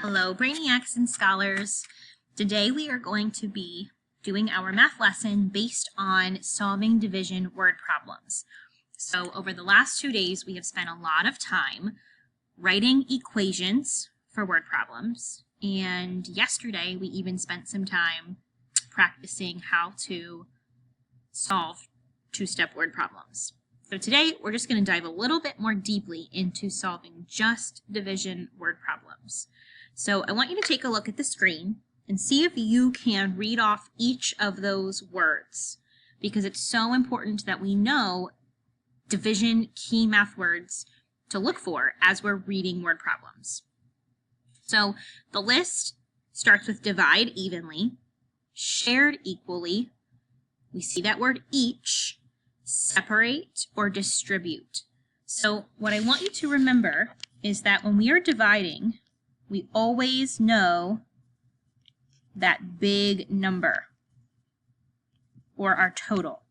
Hello, Brainiacs and Scholars. Today we are going to be doing our math lesson based on solving division word problems. So over the last 2 days, we have spent a lot of time writing equations for word problems. And yesterday, we even spent some time practicing how to solve two-step word problems. So today, we're just going to dive a little bit more deeply into solving just division word problems. So I want you to take a look at the screen and see if you can read off each of those words, because it's so important that we know division key math words to look for as we're reading word problems. So the list starts with divide evenly, shared equally, we see that word each, separate, or distribute. So what I want you to remember is that when we are dividing, we always know that big number or our total.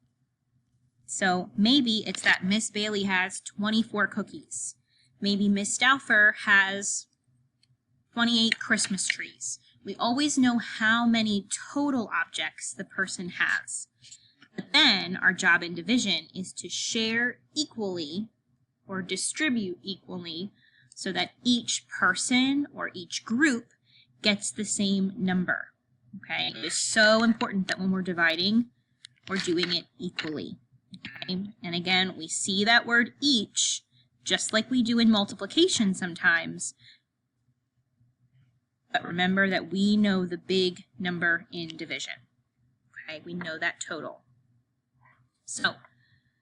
So maybe it's that Miss Bailey has 24 cookies. Maybe Miss Stauffer has 28 Christmas trees. We always know how many total objects the person has. But then our job in division is to share equally or distribute equally so that each person or each group gets the same number. Okay, it is so important that when we're dividing, we're doing it equally. Okay, and again, we see that word each, just like we do in multiplication sometimes. But remember that we know the big number in division. Okay, we know that total. So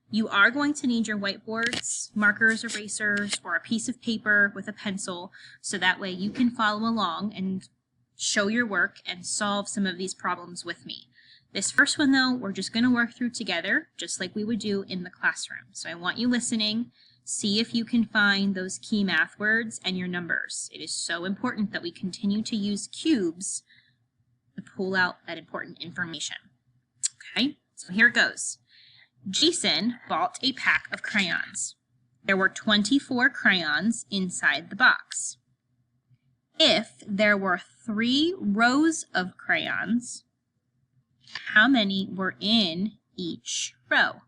you are going to need your whiteboards, markers, erasers, or a piece of paper with a pencil, so that way you can follow along and show your work and solve some of these problems with me. This first one, though, we're just going to work through together, just like we would do in the classroom. So I want you listening. See if you can find those key math words and your numbers. It is so important that we continue to use cubes to pull out that important information. Okay, so here it goes. Jason bought a pack of crayons. There were 24 crayons inside the box. If there were 3 rows of crayons, how many were in each row?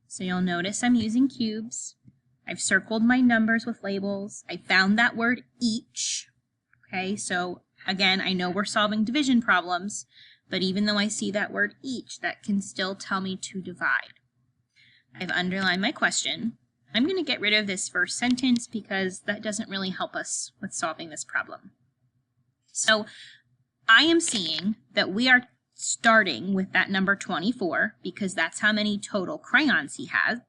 So you'll notice I'm using cubes. I've circled my numbers with labels. I found that word each. Okay, so again, I know we're solving division problems, but even though I see that word each, that can still tell me to divide. I've underlined my question. I'm going to get rid of this first sentence because that doesn't really help us with solving this problem. So I am seeing that we are starting with that number 24 because that's how many total crayons he has.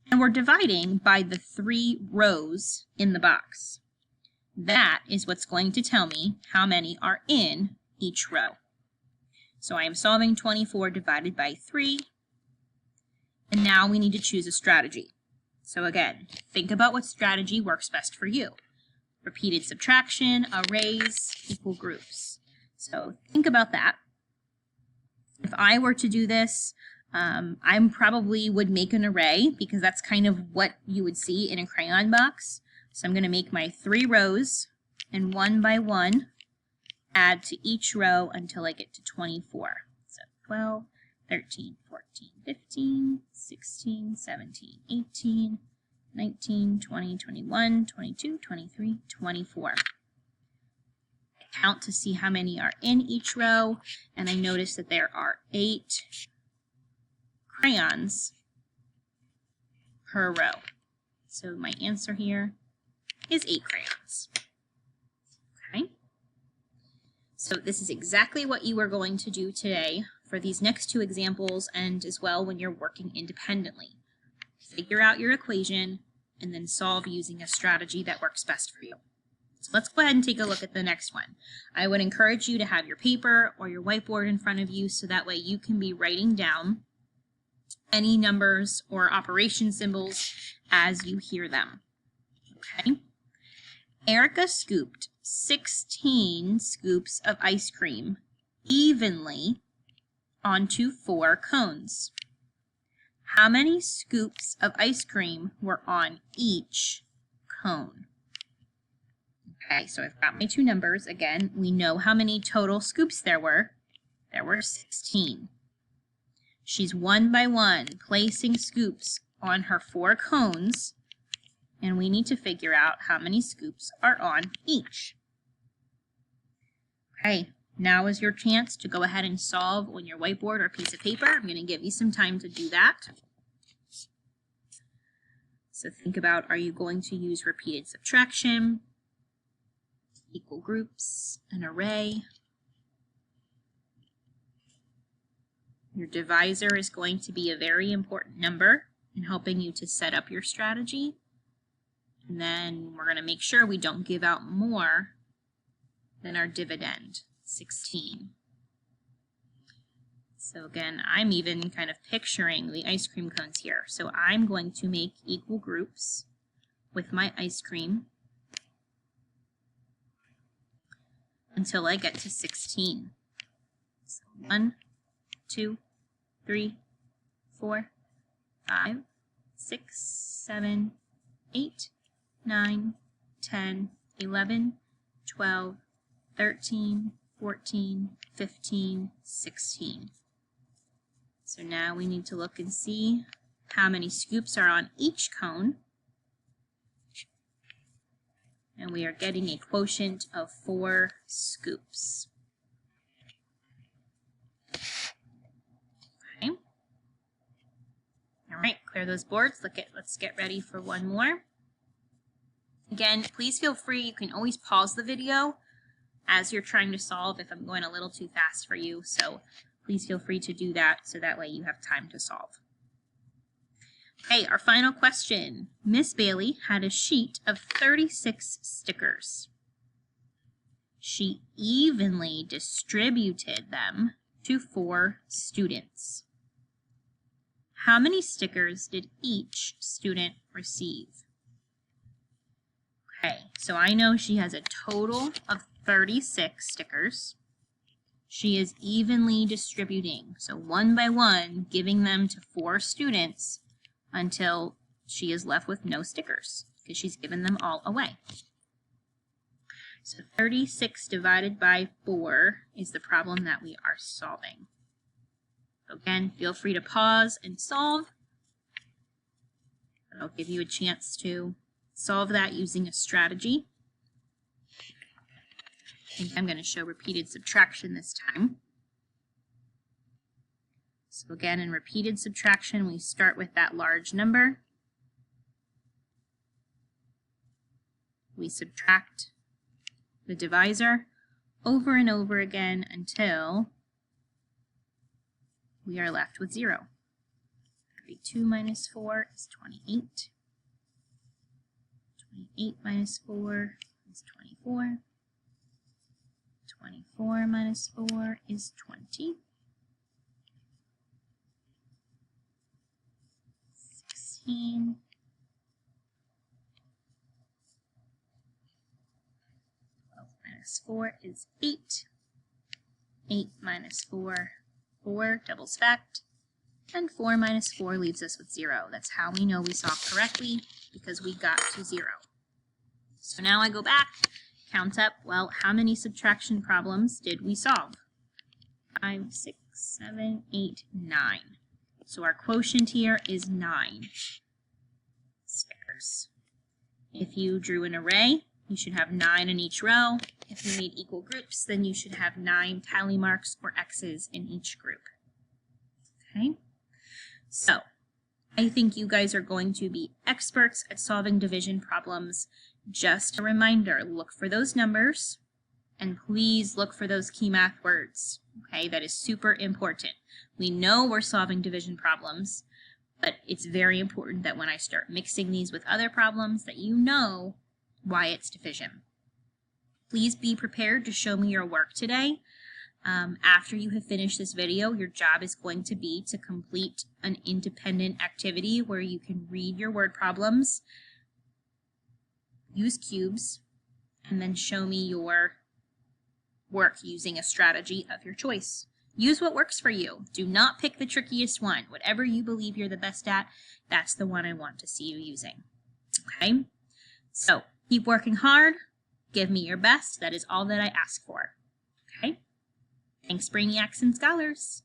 And we're dividing by the 3 rows in the box. That is what's going to tell me how many are in each row. So I am solving 24 divided by 3. And now we need to choose a strategy. So again, think about what strategy works best for you. Repeated subtraction, arrays, equal groups. So think about that. If I were to do this, I probably would make an array because that's kind of what you would see in a crayon box. So I'm going to make my 3 rows and one by one add to each row until I get to 24. So 12, 13, 14, 15, 16, 17, 18, 19, 20, 21, 22, 23, 24. I count to see how many are in each row, and I notice that there are 8 crayons per row. So my answer here is 8 crayons. Okay. So this is exactly what you are going to do today for these next 2 examples and as well when you're working independently. Figure out your equation and then solve using a strategy that works best for you. So let's go ahead and take a look at the next one. I would encourage you to have your paper or your whiteboard in front of you so that way you can be writing down any numbers or operation symbols as you hear them. Okay. Erica scooped 16 scoops of ice cream evenly onto 4 cones. How many scoops of ice cream were on each cone? Okay, so I've got my two numbers. Again, we know how many total scoops there were. There were 16. She's one by one placing scoops on her 4 cones, and we need to figure out how many scoops are on each. Okay, now is your chance to go ahead and solve on your whiteboard or piece of paper. I'm going to give you some time to do that. So think about, are you going to use repeated subtraction, equal groups, an array? Your divisor is going to be a very important number in helping you to set up your strategy. And then we're going to make sure we don't give out more than our dividend, 16. So again, I'm even kind of picturing the ice cream cones here. So I'm going to make equal groups with my ice cream until I get to 16. So 1, 2, 3, 4, 5, 6, 7, 8, 9, 10, 11, 12, 13, 14, 15, 16. So now we need to look and see how many scoops are on each cone. And we are getting a quotient of 4 scoops. Okay. All right, clear those boards. Let's get ready for one more. Again, please feel free. You can always pause the video as you're trying to solve if I'm going a little too fast for you. So please feel free to do that so that way you have time to solve. Okay, our final question. Miss Bailey had a sheet of 36 stickers. She evenly distributed them to 4 students. How many stickers did each student receive? Okay, so I know she has a total of 36 stickers. She is evenly distributing, so one by one, giving them to 4 students until she is left with no stickers, because she's given them all away. So 36 divided by 4 is the problem that we are solving. Again, feel free to pause and solve. I'll give you a chance to solve that using a strategy. I think I'm going to show repeated subtraction this time. So again, in repeated subtraction, we start with that large number. We subtract the divisor over and over again until we are left with 0. 32 minus 4 is 28. 28 minus 4 is 24. 24 minus 4 is 20. 16. 12 minus 4 is 8. 8 minus 4, 4, doubles fact. And 4 minus 4 leaves us with 0. That's how we know we solved correctly, because we got to 0. So now I go back, count up, well, how many subtraction problems did we solve? 5, 6, 7, 8, 9. So our quotient here is 9 stickers. If you drew an array, you should have 9 in each row. If you made equal groups, then you should have 9 tally marks or X's in each group. Okay? So, I think you guys are going to be experts at solving division problems. Just a reminder, look for those numbers, and please look for those key math words. Okay, that is super important. We know we're solving division problems, but it's very important that when I start mixing these with other problems that you know why it's division. Please be prepared to show me your work today. After you have finished this video, your job is going to be to complete an independent activity where you can read your word problems, use cubes, and then show me your work using a strategy of your choice. Use what works for you. Do not pick the trickiest one. Whatever you believe you're the best at, that's the one I want to see you using. Okay? So, keep working hard, Give me your best. That is all that I ask for. Okay? Thanks, Brainiacs and Scholars.